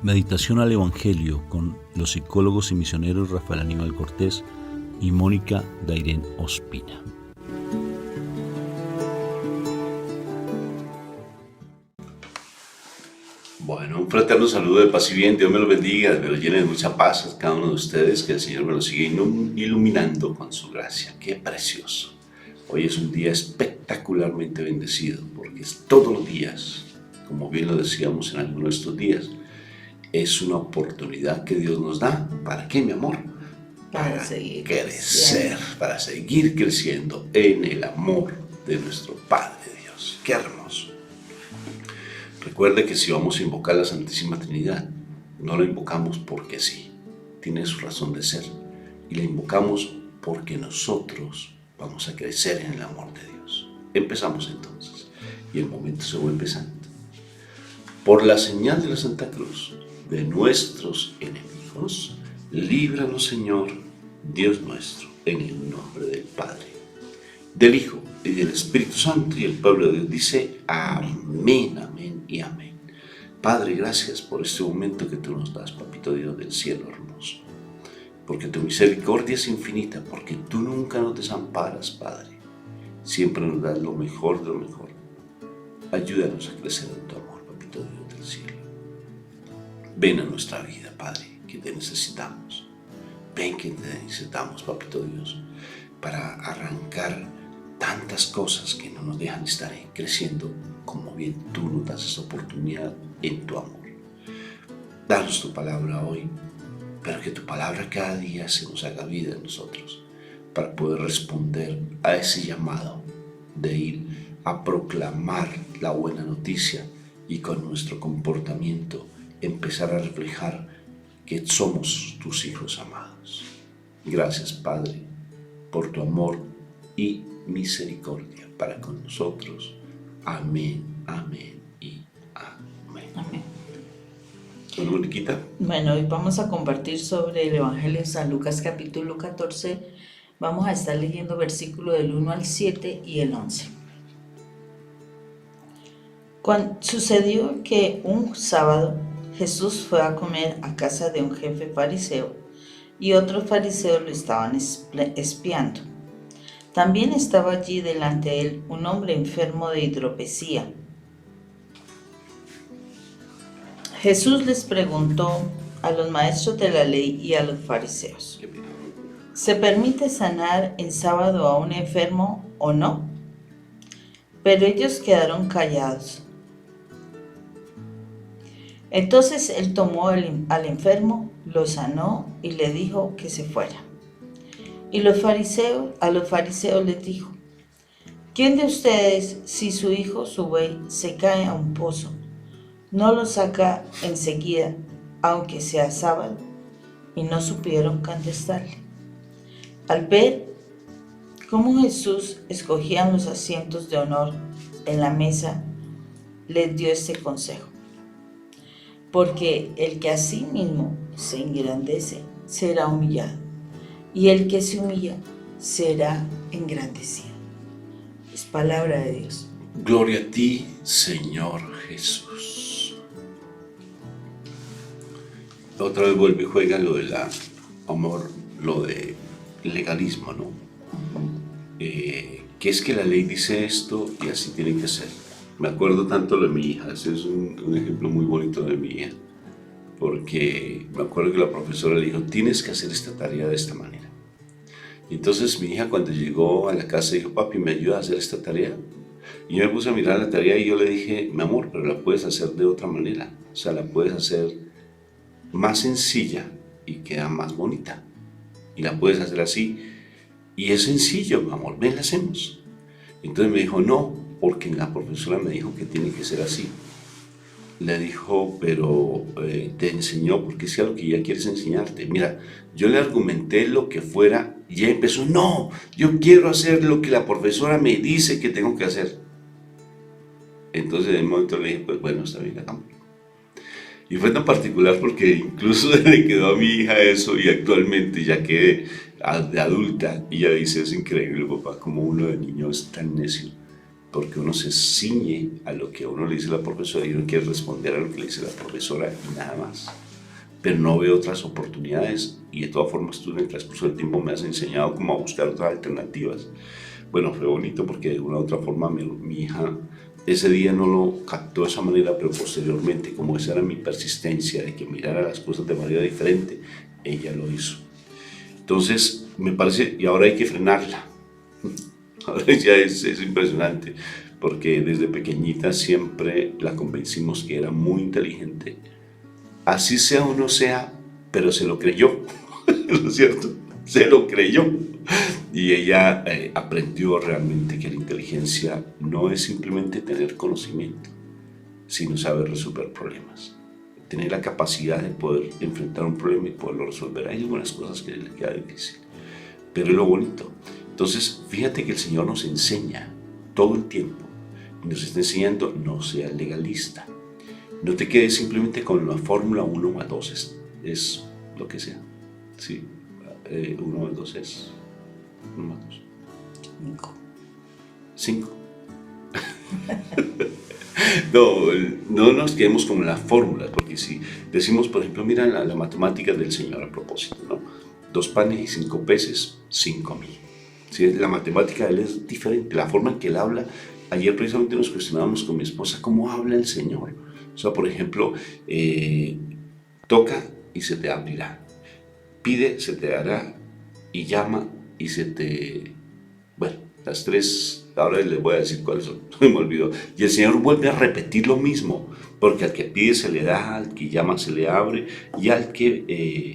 Meditación al Evangelio con los psicólogos y misioneros Rafael Aníbal Cortés y Mónica Dairén Ospina. Bueno, un fraterno saludo de paz y bien. Dios me lo bendiga, me lo llene de mucha paz a cada uno de ustedes, que el Señor me lo siga iluminando con su gracia. ¡Qué precioso! Hoy es un día espectacularmente bendecido, porque es todos los días, como bien lo decíamos en algunos de estos días, es una oportunidad que Dios nos da. ¿Para qué, mi amor? Para seguir crecer, para seguir creciendo en el amor de nuestro Padre Dios. ¡Qué hermoso! Recuerde que si vamos a invocar la Santísima Trinidad, no la invocamos porque sí, tiene su razón de ser, y la invocamos porque nosotros vamos a crecer en el amor de Dios. Empezamos entonces, y el momento se vuelve santo. Por la señal de la Santa Cruz, de nuestros enemigos, líbranos, Señor, Dios nuestro, en el nombre del Padre, del Hijo y del Espíritu Santo. Y el pueblo de Dios dice: amén, amén y amén. Padre, gracias por este momento que tú nos das, Papito Dios del cielo hermoso, porque tu misericordia es infinita, porque tú nunca nos desamparas, Padre, siempre nos das lo mejor de lo mejor. Ayúdanos a crecer en tu amor, Papito Dios del cielo. Ven a nuestra vida, Padre, que te necesitamos. Ven que te necesitamos, Papito Dios, para arrancar tantas cosas que no nos dejan estar creciendo como bien tú nos das esa oportunidad en tu amor. Danos tu palabra hoy, pero que tu palabra cada día se nos haga vida en nosotros, para poder responder a ese llamado de ir a proclamar la buena noticia y con nuestro comportamiento empezar a reflejar que somos tus hijos amados. Gracias, Padre, por tu amor y misericordia para con nosotros. Amén, amén y amén. Amén. Bueno, Moniquita. Bueno, hoy vamos a compartir sobre el Evangelio de San Lucas capítulo 14. Vamos a estar leyendo versículos del 1 al 7 y el 11. Sucedió que un sábado Jesús fue a comer a casa de un jefe fariseo, y otros fariseos lo estaban espiando. También estaba allí delante de él un hombre enfermo de hidropesía. Jesús les preguntó a los maestros de la ley y a los fariseos: ¿se permite sanar en sábado a un enfermo o no? Pero ellos quedaron callados. Entonces él tomó al enfermo, lo sanó y le dijo que se fuera. Y a los fariseos les dijo: ¿quién de ustedes, si su hijo, su buey, se cae a un pozo, no lo saca enseguida, aunque sea sábado? Y no supieron contestarle. Al ver cómo Jesús escogía los asientos de honor en la mesa, les dio este consejo: porque el que a sí mismo se engrandece será humillado, y el que se humilla será engrandecido. Es palabra de Dios. Gloria a ti, Señor Jesús. Otra vez vuelve y juega lo de amor, lo de legalismo, ¿no? Que es que la ley dice esto y así tiene que ser. Me acuerdo tanto lo de mi hija. Ese es un ejemplo muy bonito de mi hija, porque me acuerdo que la profesora le dijo: tienes que hacer esta tarea de esta manera. Y entonces mi hija, cuando llegó a la casa, dijo: papi, ¿me ayuda a hacer esta tarea? Y yo me puse a mirar la tarea y yo le dije: mi amor, pero la puedes hacer de otra manera. O sea, la puedes hacer más sencilla y queda más bonita. Y la puedes hacer así. Y es sencillo, mi amor, ven, la hacemos. Entonces me dijo: no, porque la profesora me dijo que tiene que ser así. Le dijo: pero te enseñó porque es lo que ella quieres enseñarte. Mira, yo le argumenté lo que fuera y ella empezó: no, yo quiero hacer lo que la profesora me dice que tengo que hacer. Entonces en el momento le dije: pues bueno, está bien, hagámoslo. Y fue tan particular porque incluso le quedó a mi hija eso, y actualmente ya que de adulta, y ella dice: es increíble, papá, como uno de niño es tan necio. porque uno se ciñe a lo que a uno le dice la profesora y uno quiere responder a lo que le dice la profesora y nada más. Pero no veo otras oportunidades y de todas formas tú en el transcurso del tiempo me has enseñado cómo a buscar otras alternativas. Bueno, fue bonito porque de una u otra forma mi hija ese día no lo captó de esa manera, pero posteriormente, como esa era mi persistencia de que mirara las cosas de manera diferente, ella lo hizo. Entonces, me parece, y ahora hay que frenarla. Ahora ya es impresionante, porque desde pequeñita siempre la convencimos que era muy inteligente. Así sea o no sea, pero se lo creyó, ¿no es cierto? Se lo creyó. Y ella aprendió realmente que la inteligencia no es simplemente tener conocimiento, sino saber resolver problemas. Tener la capacidad de poder enfrentar un problema y poderlo resolver. Hay algunas cosas que le queda difícil, pero es lo bonito. Entonces, fíjate que el Señor nos enseña todo el tiempo y nos está enseñando: no seas legalista. No te quedes simplemente con la fórmula 1 más 2 es lo que sea. Sí, 1 más 2 es 1 más 2. 5. No nos quedemos con las fórmulas, porque si decimos, por ejemplo, mira la matemática del Señor a propósito, ¿no? 2 panes y 5 peces, 5,000. ¿Sí? La matemática de Él es diferente, la forma en que Él habla. Ayer precisamente nos cuestionábamos con mi esposa cómo habla el Señor. O sea, por ejemplo, toca y se te abrirá, pide, se te dará, y llama y se te... Bueno, las 3, ahora les voy a decir cuáles son, me olvidó. Y el Señor vuelve a repetir lo mismo, porque al que pide se le da, al que llama se le abre, y al que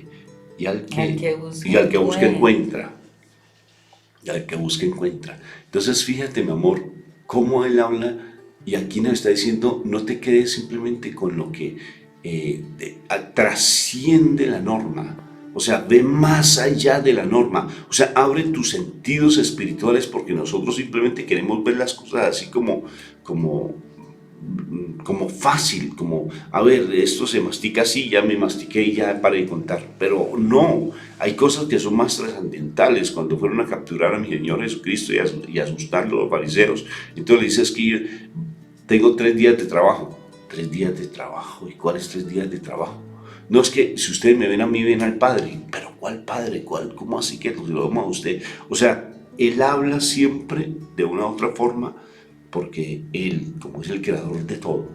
busca encuentra. Y al que busca encuentra. Entonces fíjate, mi amor, cómo Él habla, y aquí nos está diciendo: no te quedes simplemente con lo que trasciende la norma. O sea, ve más allá de la norma. O sea, abre tus sentidos espirituales, porque nosotros simplemente queremos ver las cosas así como fácil, como, a ver, esto se mastica así, ya me mastiqué y ya para de contar. Pero no, hay cosas que son más trascendentales. Cuando fueron a capturar a mi Señor Jesucristo y asustarlo a los fariseos, entonces le dices que tengo 3 días de trabajo. 3 días de trabajo, ¿y cuáles 3 días de trabajo? No, es que si ustedes me ven a mí, ven al Padre. ¿Pero cuál Padre? ¿Cómo así que lo vemos a usted? O sea, Él habla siempre de una u otra forma, porque Él, como es el creador de todo,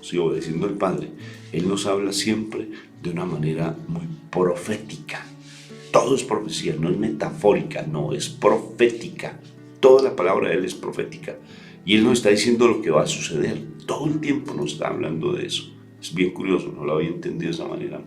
¿sí? Obedeciendo al Padre, Él nos habla siempre de una manera muy profética. Todo es profecía, no es metafórica, no, es profética. Toda la palabra de Él es profética. Y Él nos está diciendo lo que va a suceder. Todo el tiempo nos está hablando de eso. Es bien curioso, no lo había entendido de esa manera.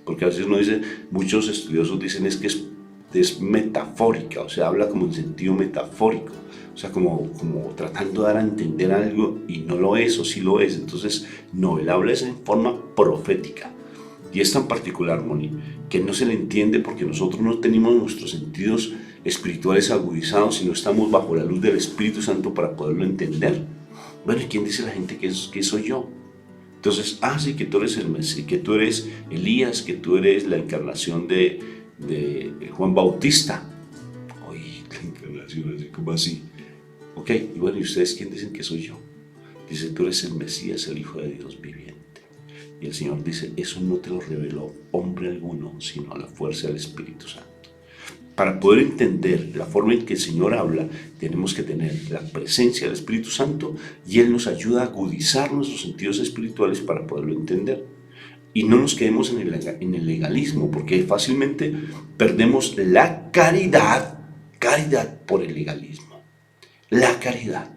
Porque a veces uno dice, muchos estudiosos dicen es que es metafórica, o sea, habla como en sentido metafórico. O sea, como tratando de dar a entender algo y no lo es, o sí lo es. Entonces, no, Él habla en forma profética. Y es tan particular, Moni, que no se le entiende porque nosotros no tenemos nuestros sentidos espirituales agudizados, sino estamos bajo la luz del Espíritu Santo para poderlo entender. Bueno, ¿y quién dice la gente que soy yo? Entonces, sí, que tú eres el Mesías, que tú eres Elías, que tú eres la encarnación de Juan Bautista. Oye, la encarnación, así como así. Ok, y bueno, ¿y ustedes quién dicen que soy yo? Dice, tú eres el Mesías, el Hijo de Dios viviente. Y el Señor dice, eso no te lo reveló hombre alguno, sino a la fuerza del Espíritu Santo. Para poder entender la forma en que el Señor habla, tenemos que tener la presencia del Espíritu Santo, y Él nos ayuda a agudizar nuestros sentidos espirituales para poderlo entender. Y no nos quedemos en el legalismo, porque fácilmente perdemos la caridad por el legalismo. La caridad.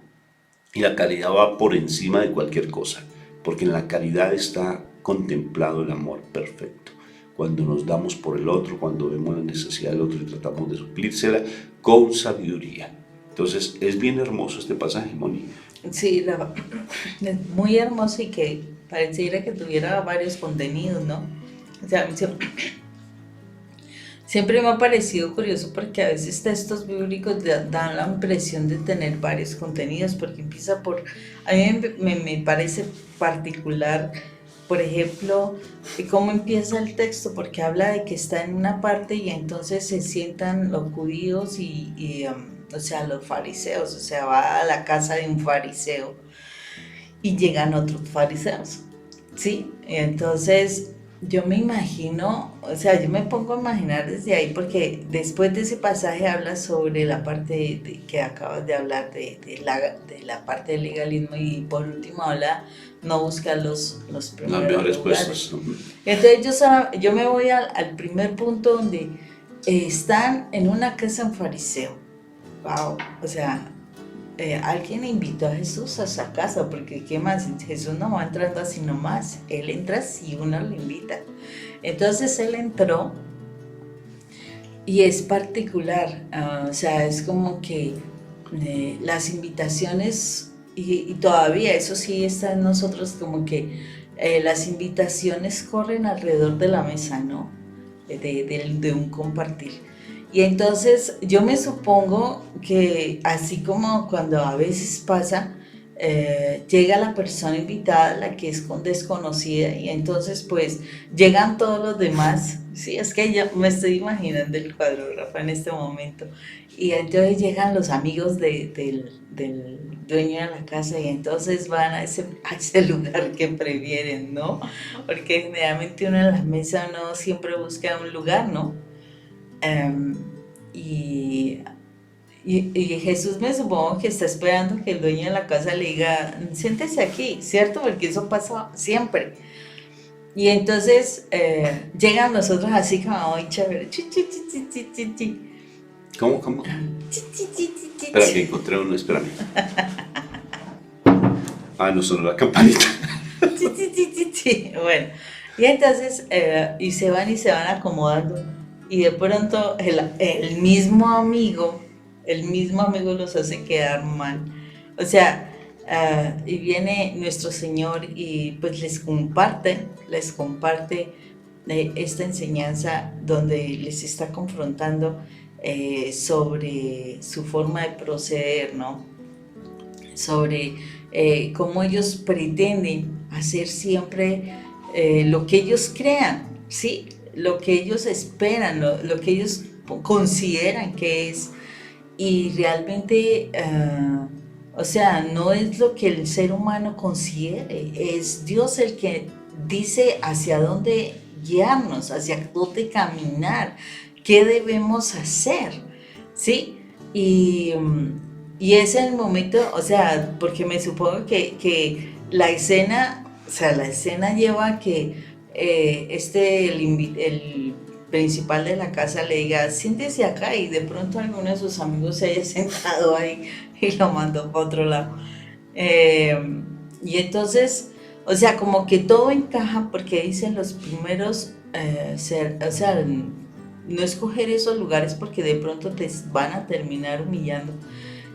Y la caridad va por encima de cualquier cosa, porque en la caridad está contemplado el amor perfecto. Cuando nos damos por el otro, cuando vemos la necesidad del otro y tratamos de suplírsela con sabiduría. Entonces, es bien hermoso este pasaje, Moni. Sí, es muy hermoso, y que pareciera que tuviera varios contenidos, ¿no? O sea, siempre me ha parecido curioso, porque a veces textos bíblicos dan la impresión de tener varios contenidos, porque empieza por... A mí me parece particular, por ejemplo, cómo empieza el texto, porque habla de que está en una parte y entonces se sientan los judíos y o sea, los fariseos, o sea, va a la casa de un fariseo y llegan otros fariseos, ¿sí? Y entonces yo me imagino, o sea, yo me pongo a imaginar desde ahí, porque después de ese pasaje habla sobre la parte que acabas de hablar, de la parte del legalismo, y por último habla, no busca los Los primeros mejores lugares. puestos. Entonces yo me voy al primer punto donde están en una casa un fariseo. Wow, o sea, alguien invitó a Jesús a esa casa, porque ¿qué más? Jesús no va entrando así nomás, él entra si uno le invita. Entonces él entró y es particular, o sea, es como que las invitaciones, y todavía eso sí está en nosotros, como que las invitaciones corren alrededor de la mesa, ¿no? De un compartir. Y entonces yo me supongo que así como cuando a veces pasa, llega la persona invitada, la que es desconocida, y entonces pues llegan todos los demás. Sí, es que yo me estoy imaginando el cuadro, Rafa, en este momento. Y entonces llegan los amigos del dueño de la casa, y entonces van a ese lugar que prefieren, ¿no? Porque generalmente uno en la mesa no siempre busca un lugar, ¿no? Um, y, y Jesús me supongo que está esperando que el dueño de la casa le diga, siéntese aquí, ¿cierto? Porque eso pasa siempre. Y entonces llegan nosotros así como muy chévere. ¿Cómo? Espera que encontré uno, espérame. Ah, no sonó la campanita. Bueno, y entonces y se van acomodando, y de pronto el mismo amigo los hace quedar mal. O sea, y viene nuestro Señor y pues les comparte esta enseñanza donde les está confrontando sobre su forma de proceder, ¿no? Sobre cómo ellos pretenden hacer siempre lo que ellos crean, ¿sí? Lo que ellos esperan, lo que ellos consideran que es, y realmente, o sea, no es lo que el ser humano considere, es Dios el que dice hacia dónde guiarnos, hacia dónde caminar, qué debemos hacer, ¿sí? Y es el momento, o sea, porque me supongo que la escena, o sea, la escena lleva a que el principal de la casa le diga, siéntese acá, y de pronto alguno de sus amigos se haya sentado ahí y lo mandó para otro lado. Y entonces, o sea, como que todo encaja, porque dicen los primeros, o sea, no escoger esos lugares porque de pronto te van a terminar humillando.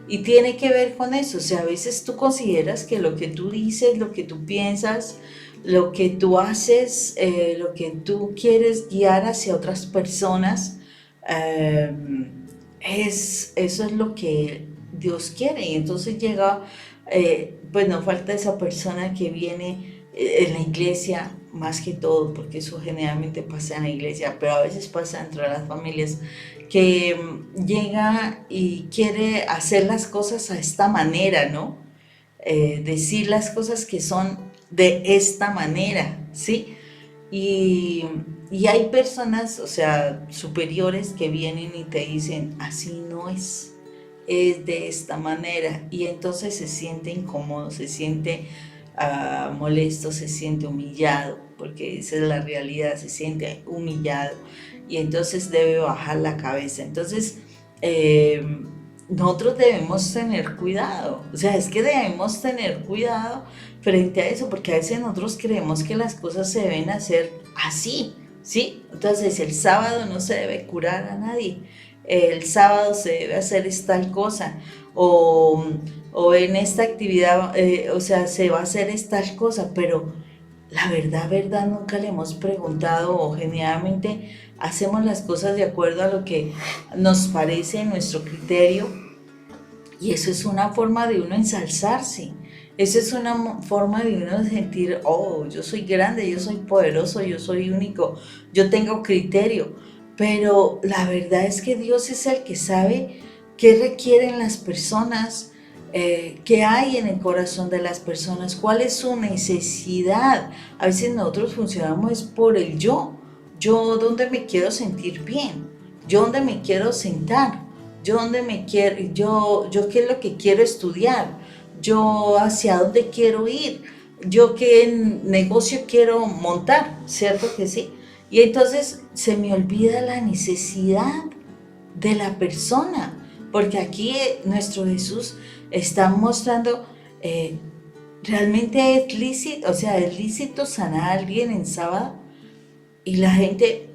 Y tiene que ver con eso, o sea, a veces tú consideras que lo que tú dices, lo que tú piensas, lo que tú haces, lo que tú quieres guiar hacia otras personas, eso es lo que Dios quiere. Y entonces llega, pues no falta esa persona que viene en la iglesia, más que todo, porque eso generalmente pasa en la iglesia, pero a veces pasa dentro de las familias, que llega y quiere hacer las cosas a esta manera, ¿no? Decir las cosas que son de esta manera, ¿sí? Y hay personas, o sea, superiores, que vienen y te dicen, así no es de esta manera, y entonces se siente incómodo, se siente molesto, se siente humillado, porque esa es la realidad, se siente humillado, y entonces debe bajar la cabeza. Entonces, nosotros debemos tener cuidado, o sea, es que debemos tener cuidado frente a eso, porque a veces nosotros creemos que las cosas se deben hacer así, ¿sí? Entonces, el sábado no se debe curar a nadie, el sábado se debe hacer tal cosa, o en esta actividad, o sea, se va a hacer tal cosa, pero la verdad, nunca le hemos preguntado, o generalmente hacemos las cosas de acuerdo a lo que nos parece en nuestro criterio, y eso es una forma de uno ensalzarse, eso es una forma de uno sentir, oh, yo soy grande, yo soy poderoso, yo soy único, yo tengo criterio, pero la verdad es que Dios es el que sabe ¿Qué requieren las personas? ¿Qué hay en el corazón de las personas? ¿Cuál es su necesidad? A veces nosotros funcionamos es por el yo. Yo donde me quiero sentir bien, yo donde me quiero sentar, yo donde me quiero, yo qué es lo que quiero estudiar, yo hacia dónde quiero ir, yo qué negocio quiero montar, ¿cierto que sí? Y entonces se me olvida la necesidad de la persona, porque aquí nuestro Jesús está mostrando, realmente es lícito, o sea, es lícito sanar a alguien en sábado, y la gente,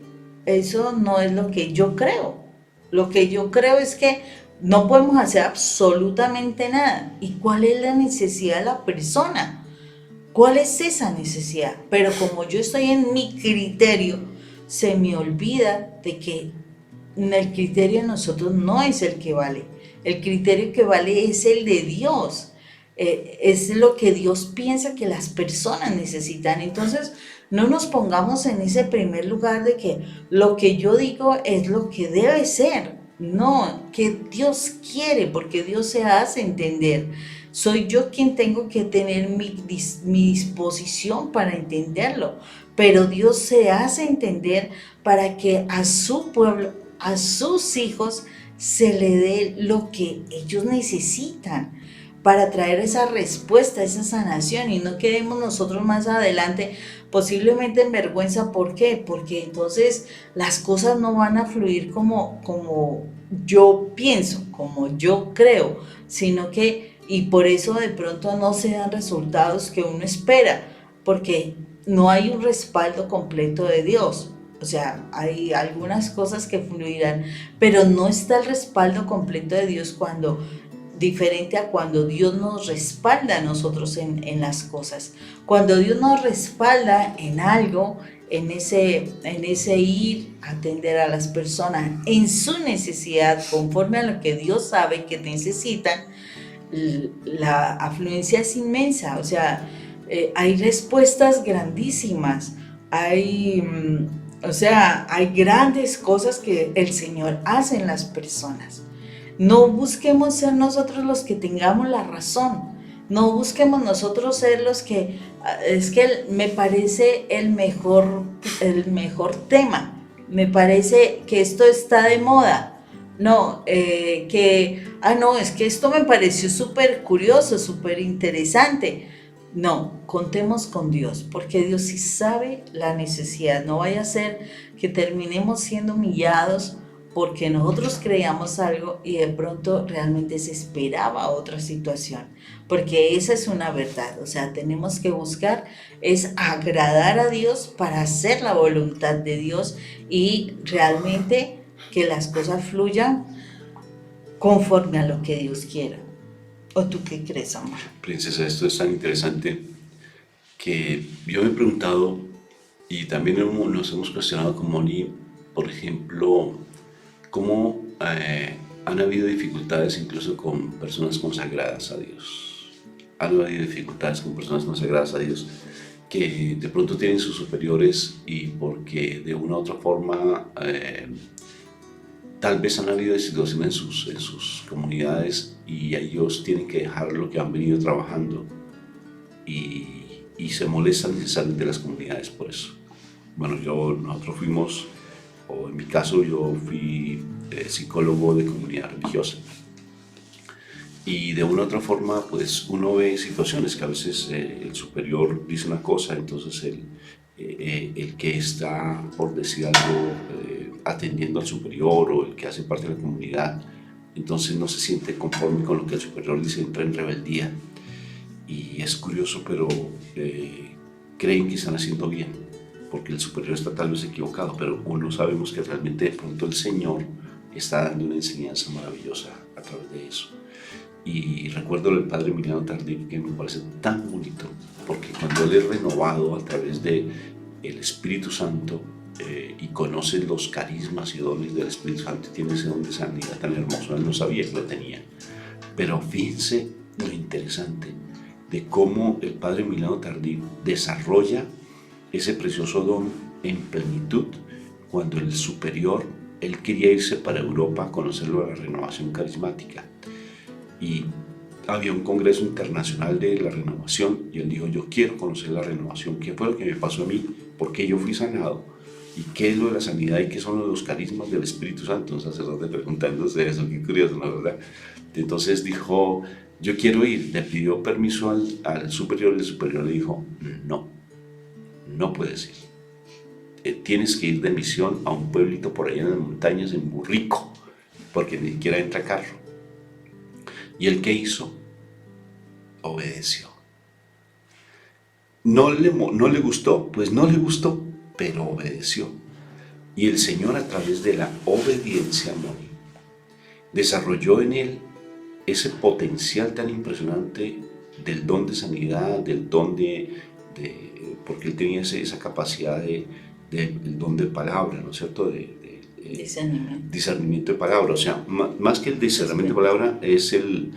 eso no es lo que yo creo. Lo que yo creo es que no podemos hacer absolutamente nada. ¿Y cuál es la necesidad de la persona? ¿Cuál es esa necesidad? Pero como yo estoy en mi criterio, se me olvida de que el criterio de nosotros no es el que vale. El criterio que vale es el de Dios. Es lo que Dios piensa que las personas necesitan. Entonces, no nos pongamos en ese primer lugar de que lo que yo digo es lo que debe ser. No, que Dios quiere, porque Dios se hace entender. Soy yo quien tengo que tener mi disposición para entenderlo, pero Dios se hace entender para que a su pueblo, a sus hijos, se le dé lo que ellos necesitan para traer esa respuesta, esa sanación, y no quedemos nosotros más adelante posiblemente en vergüenza. ¿Por qué? Porque entonces las cosas no van a fluir como yo pienso, como yo creo, sino que, y por eso de pronto no se dan resultados que uno espera, porque no hay un respaldo completo de Dios. O sea, hay algunas cosas que fluirán, pero no está el respaldo completo de Dios diferente a cuando Dios nos respalda a nosotros en las cosas. Cuando Dios nos respalda en algo, en ese ir a atender a las personas en su necesidad, conforme a lo que Dios sabe que necesitan, la afluencia es inmensa. O sea, hay respuestas grandísimas, hay grandes cosas que el Señor hace en las personas. No busquemos ser nosotros los que tengamos la razón. No busquemos nosotros ser los que... Es que me parece el mejor tema. Me parece que esto está de moda. No, es que esto me pareció súper curioso, súper interesante. No, contemos con Dios, porque Dios sí sabe la necesidad. No vaya a ser que terminemos siendo humillados porque nosotros creíamos algo y de pronto realmente se esperaba otra situación, porque esa es una verdad. O sea, tenemos que buscar es agradar a Dios para hacer la voluntad de Dios y realmente que las cosas fluyan conforme a lo que Dios quiera. ¿O tú qué crees, amor? Princesa, esto es tan interesante que yo me he preguntado, y también nos hemos cuestionado con Moni, por ejemplo, cómo han habido dificultades incluso con personas consagradas a Dios. Han habido dificultades con personas consagradas a Dios que de pronto tienen sus superiores y porque de una u otra forma tal vez han habido situaciones en sus comunidades y ellos tienen que dejar lo que han venido trabajando y se molestan y se salen de las comunidades por eso. Bueno, nosotros fuimos, o en mi caso yo fui psicólogo de comunidad religiosa, y de una u otra forma pues uno ve situaciones que a veces el superior dice una cosa, entonces el que está, por decir algo, atendiendo al superior o el que hace parte de la comunidad, entonces no se siente conforme con lo que el superior dice, entra en rebeldía, y es curioso, pero creen que están haciendo bien porque el superior está tal vez equivocado, pero uno sabemos que realmente de pronto el Señor está dando una enseñanza maravillosa a través de eso. Y recuerdo el padre Emiliano Tardif, que me parece tan bonito, porque cuando él es renovado a través del Espíritu Santo y conoce los carismas y dones del Espíritu Santo, tiene ese don de sanidad tan hermoso, él no sabía que lo tenía. Pero fíjense lo interesante de cómo el padre Emiliano Tardif desarrolla ese precioso don en plenitud cuando el superior él quería irse para Europa a conocerlo de la renovación carismática. Y había un congreso internacional de la renovación y él dijo, yo quiero conocer la renovación, qué fue lo que me pasó a mí, por qué yo fui sanado y qué es lo de la sanidad y qué son los carismas del Espíritu Santo. Un sacerdote preguntándose eso, qué curioso, ¿no? ¿Verdad? Entonces dijo, yo quiero ir, le pidió permiso al superior, el superior le dijo, no puedes ir. Tienes que ir de misión a un pueblito por allá en las montañas, en Burrico, porque ni siquiera entra carro. ¿Y él qué hizo? Obedeció. ¿No le gustó? Pues no le gustó, pero obedeció. Y el Señor, a través de la obediencia, desarrolló en él ese potencial tan impresionante del don de sanidad, del don porque él tenía esa capacidad del don de palabra, ¿no es cierto? Discernimiento de palabra. O sea, más que el discernimiento de palabra es el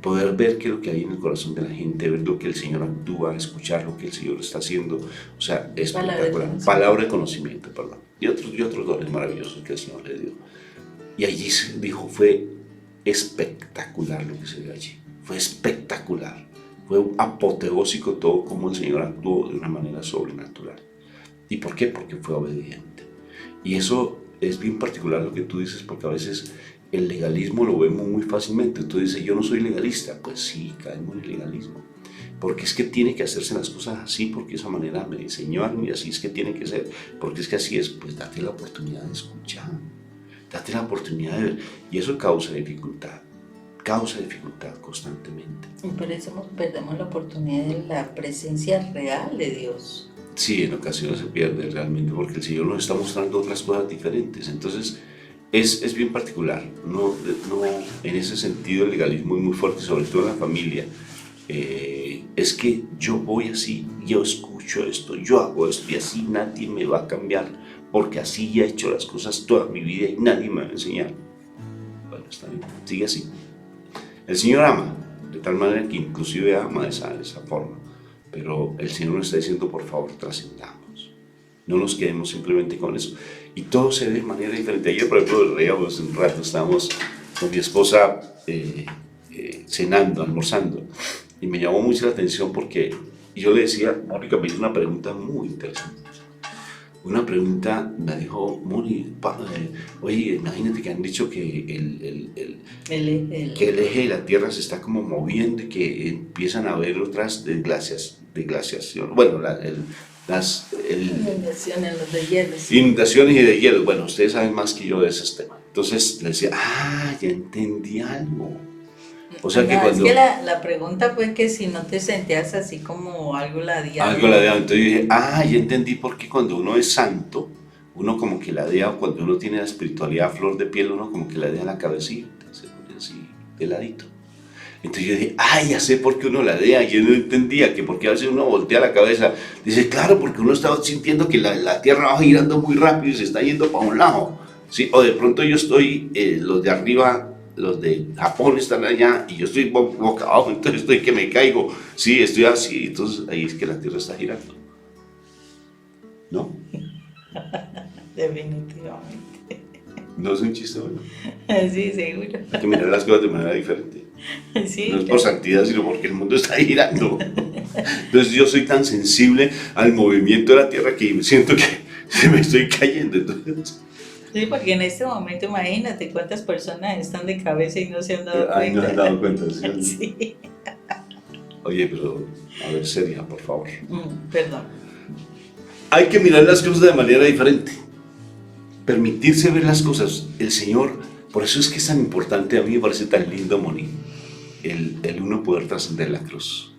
poder ver qué es lo que hay en el corazón de la gente, ver lo que el Señor actúa, escuchar lo que el Señor está haciendo. O sea, es palabra de conocimiento, perdón. Y otros dones maravillosos que el Señor le dio. Y allí se dijo, fue espectacular lo que se dio allí. Fue espectacular. Fue apoteósico todo como el Señor actuó de una manera sobrenatural. ¿Y por qué? Porque fue obediente. Y eso es bien particular lo que tú dices, porque a veces el legalismo lo vemos muy fácilmente. Tú dices, yo no soy legalista. Pues sí, caemos en el legalismo. Porque es que tiene que hacerse las cosas así, porque esa manera me enseñaron y así es que tiene que ser. Porque es que así es, pues date la oportunidad de escuchar. Date la oportunidad de ver. Y eso causa dificultad constantemente. Y por eso perdemos la oportunidad de la presencia real de Dios. Sí, en ocasiones se pierde realmente porque el Señor nos está mostrando otras cosas diferentes. Entonces es bien particular. No, en ese sentido el legalismo es muy fuerte, sobre todo en la familia. Es que yo voy así, yo escucho esto, yo hago esto y así nadie me va a cambiar porque así ya he hecho las cosas toda mi vida y nadie me va a enseñar. Bueno, está bien, sigue así. El Señor ama, de tal manera que inclusive ama de esa forma. Pero el Señor nos está diciendo, por favor, trascendamos. No nos quedemos simplemente con eso. Y todo se ve de manera diferente. Ayer, por ejemplo, reíamos un rato, estábamos con mi esposa cenando, almorzando. Y me llamó mucho la atención porque yo le decía, Mónica me hizo una pregunta muy interesante. Una pregunta me dijo, Moni, oye, imagínate que han dicho que que el eje de la Tierra se está como moviendo y que empiezan a haber otras desglaciación. Bueno, inundaciones, los deshielos. Inundaciones y deshielos. Bueno, ustedes saben más que yo de esos temas. Entonces le decía, ya entendí algo. O sea que cuando... Es que la pregunta fue que si no te sentías así como algo ladeado. Algo ladeado. Entonces yo dije, ya entendí por qué cuando uno es santo, uno como que ladea, cuando uno tiene la espiritualidad a flor de piel, uno como que ladea la cabecita, se pone así, de ladito. Entonces yo dije, ya sé por qué uno ladea. Y yo no entendía que porque a veces uno voltea la cabeza. Dice, claro, porque uno está sintiendo que la Tierra va girando muy rápido y se está yendo para un lado. ¿Sí? O de pronto yo estoy, los de arriba, los de Japón están allá y yo estoy boca abajo, entonces estoy que me caigo. Sí, estoy así, entonces ahí es que la Tierra está girando. ¿No? Definitivamente. No es un chiste, bueno. Sí, seguro. Hay que mirar las cosas de manera diferente. Sí, no es por santidad, sino porque el mundo está girando. Entonces yo soy tan sensible al movimiento de la Tierra que siento que se me estoy cayendo. Entonces... Sí, porque en este momento imagínate cuántas personas están de cabeza y no se han dado cuenta. No se han dado cuenta, ¿sí? Sí. Oye, pero a ver, seria, por favor. Perdón. Hay que mirar las cosas de manera diferente. Permitirse ver las cosas. El Señor, por eso es que es tan importante, a mí me parece tan lindo, Moni, el uno poder trascender la cruz.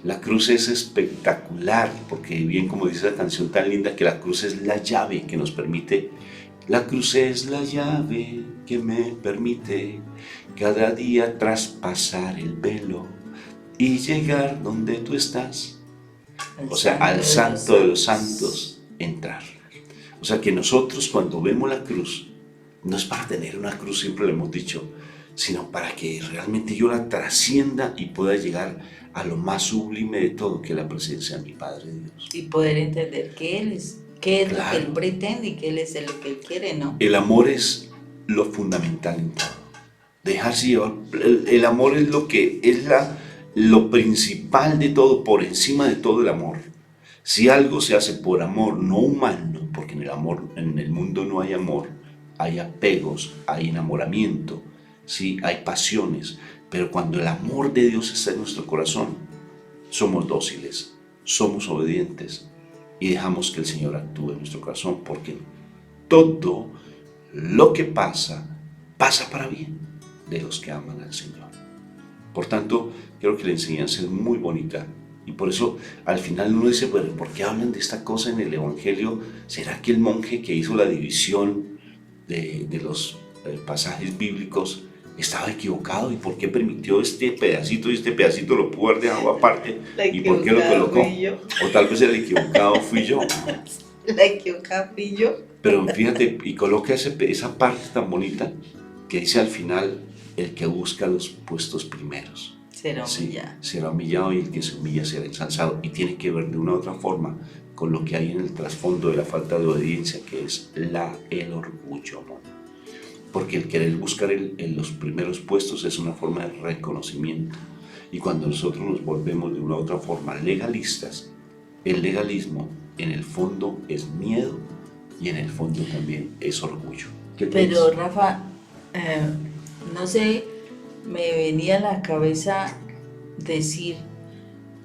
La cruz es espectacular, porque bien como dice la canción tan linda, que la cruz es la llave que nos permite. La cruz es la llave que me permite cada día traspasar el velo y llegar donde tú estás. O sea, al santo de los santos entrar. O sea que nosotros cuando vemos la cruz, no es para tener una cruz, siempre lo hemos dicho, sino para que realmente yo la trascienda y pueda llegar a lo más sublime de todo, que es la presencia de mi Padre Dios. Y poder entender que Él es qué es lo que Claro. él pretende y qué es lo que él quiere, ¿no? El amor es lo fundamental en todo. Dejarse llevar. El amor es lo que es lo principal de todo, por encima de todo el amor. Si algo se hace por amor, no humano, porque en el amor, en el mundo no hay amor, hay apegos, hay enamoramiento, sí, hay pasiones, pero cuando el amor de Dios está en nuestro corazón, somos dóciles, somos obedientes y dejamos que el Señor actúe en nuestro corazón, porque todo lo que pasa para bien de los que aman al Señor. Por tanto, creo que la enseñanza es muy bonita y por eso al final uno dice, bueno, ¿por qué hablan de esta cosa en el Evangelio? ¿Será que el monje que hizo la división de los pasajes bíblicos estaba equivocado? ¿Y por qué permitió este pedacito y este pedacito lo pudo haber dejado aparte? ¿Y por qué lo colocó? O tal vez el equivocado fui yo. La equivocada fui yo. Pero fíjate, y coloca esa parte tan bonita que dice al final, el que busca los puestos primeros Será humillado. Sí, será humillado y el que se humilla será ensalzado. Y tiene que ver de una u otra forma con lo que hay en el trasfondo de la falta de obediencia, que es el orgullo, ¿no? Porque el querer buscar en los primeros puestos es una forma de reconocimiento. Y cuando nosotros nos volvemos de una u otra forma legalistas, el legalismo en el fondo es miedo y en el fondo también es orgullo. ¿Qué Pero crees? Rafa, no sé, me venía a la cabeza decir,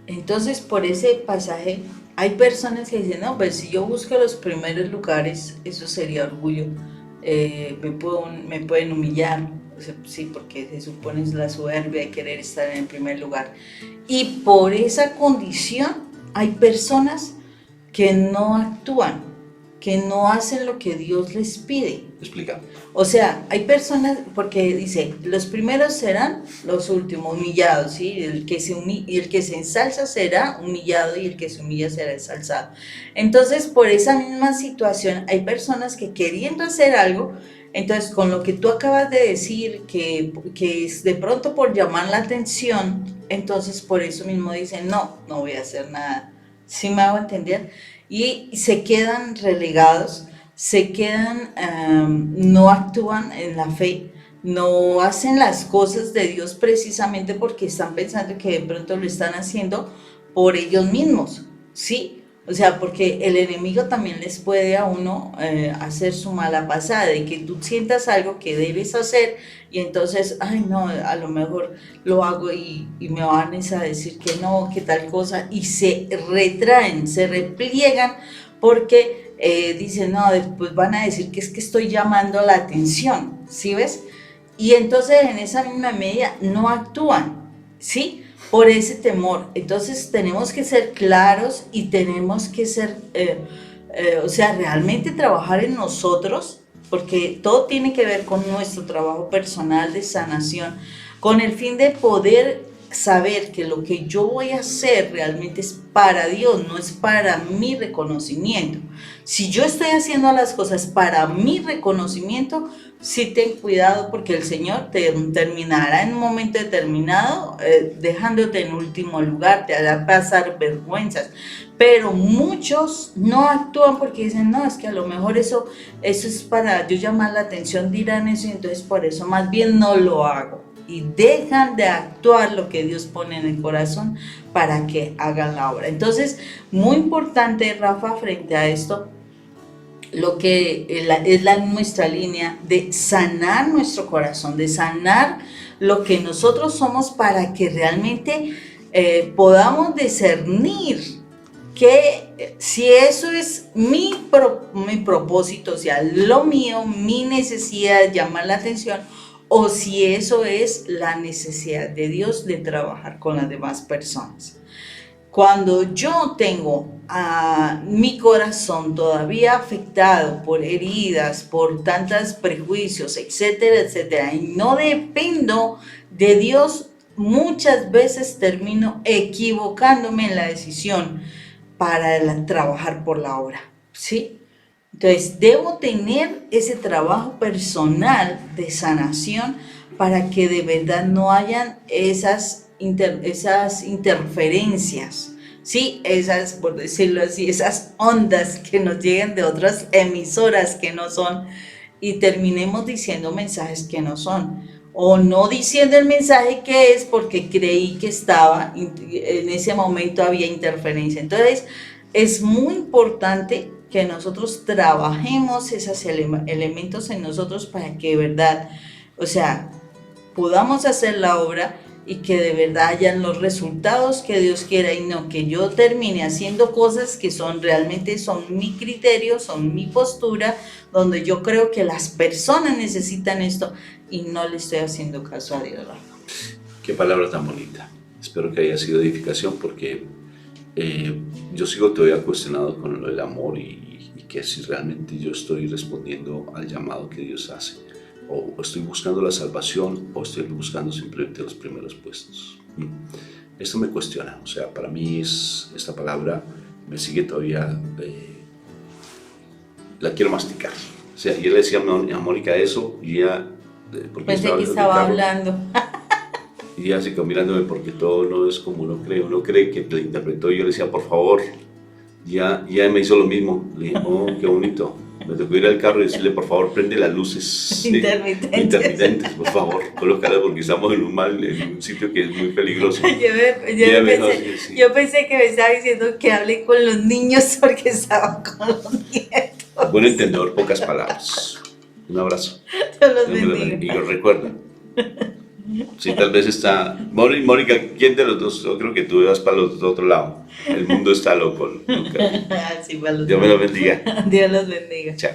entonces por ese pasaje hay personas que dicen, no, pues si yo busco los primeros lugares, eso sería orgullo, me pueden humillar, o sea, sí, porque se supone es la soberbia de querer estar en el primer lugar. Y por esa condición hay personas que no actúan, que no hacen lo que Dios les pide. Explica. O sea, hay personas, porque dice, los primeros serán los últimos, humillados, ¿sí? El que se ensalza será humillado y el que se humilla será ensalzado. Entonces, por esa misma situación, hay personas que queriendo hacer algo, entonces con lo que tú acabas de decir, que es de pronto por llamar la atención, entonces por eso mismo dicen, no voy a hacer nada. ¿Sí me hago entender? Y se quedan relegados, no actúan en la fe, no hacen las cosas de Dios precisamente porque están pensando que de pronto lo están haciendo por ellos mismos, ¿sí? O sea, porque el enemigo también les puede a uno hacer su mala pasada, de que tú sientas algo que debes hacer y entonces, ay no, a lo mejor lo hago y me van a decir que no, que tal cosa, y se retraen, se repliegan porque dicen, no, después van a decir que es que estoy llamando la atención, ¿sí ves? Y entonces en esa misma medida no actúan, ¿sí? Por ese temor. Entonces tenemos que ser claros y tenemos que ser, o sea, realmente trabajar en nosotros, porque todo tiene que ver con nuestro trabajo personal de sanación, con el fin de poder saber que lo que yo voy a hacer realmente es para Dios, no es para mi reconocimiento. Si yo estoy haciendo las cosas para mi reconocimiento, sí ten cuidado porque el Señor te terminará en un momento determinado dejándote en último lugar, te hará pasar vergüenzas. Pero muchos no actúan porque dicen, no, es que a lo mejor eso es para yo llamar la atención, dirán eso y entonces por eso más bien no lo hago. Y dejan de actuar lo que Dios pone en el corazón para que hagan la obra. Entonces, muy importante, Rafa, frente a esto, lo que es nuestra línea de sanar nuestro corazón, de sanar lo que nosotros somos para que realmente podamos discernir que si eso es mi propósito, o sea, lo mío, mi necesidad de llamar la atención, o si eso es la necesidad de Dios de trabajar con las demás personas. Cuando yo tengo a mi corazón todavía afectado por heridas, por tantos prejuicios, etcétera, etcétera, y no dependo de Dios, muchas veces termino equivocándome en la decisión para trabajar por la obra, ¿sí? Entonces, debo tener ese trabajo personal de sanación para que de verdad no hayan esas interferencias sí, esas, por decirlo así, esas ondas que nos llegan de otras emisoras que no son y terminemos diciendo mensajes que no son. O no diciendo el mensaje que es porque creí que estaba, en ese momento había interferencia. Entonces, es muy importante que nosotros trabajemos esos elementos en nosotros para que de verdad, o sea, podamos hacer la obra y que de verdad hayan los resultados que Dios quiera y no que yo termine haciendo cosas que son realmente son mi criterio, son mi postura, donde yo creo que las personas necesitan esto y no le estoy haciendo caso a Dios. Qué palabra tan bonita. Espero que haya sido edificación porque yo sigo todavía cuestionado con lo del amor y que si realmente yo estoy respondiendo al llamado que Dios hace. O estoy buscando la salvación o estoy buscando simplemente los primeros puestos. Esto me cuestiona, o sea, para mí esta palabra me sigue todavía, la quiero masticar. O sea, yo le decía a Mónica eso y ella, porque Pensé que estaba hablando. y ella se quedó mirándome porque todo no es como uno cree que le interpretó y yo le decía, por favor, ya me hizo lo mismo. Le dije, oh, qué bonito. Me tocó ir al carro y decirle, por favor, prende las luces intermitentes, por favor, colócalas porque estamos en un sitio que es muy peligroso. Yo pensé que me estaba diciendo que hable con los niños porque estaba con los nietos. Buen entendedor, pocas palabras. Un abrazo. Dios los bendiga. Y recuerda, sí, tal vez está... Mónica, ¿quién de los dos? Yo creo que tú vas para el otro lado. El mundo está loco. Sí, para los Dios me lo bendiga. Dios los bendiga. Chao.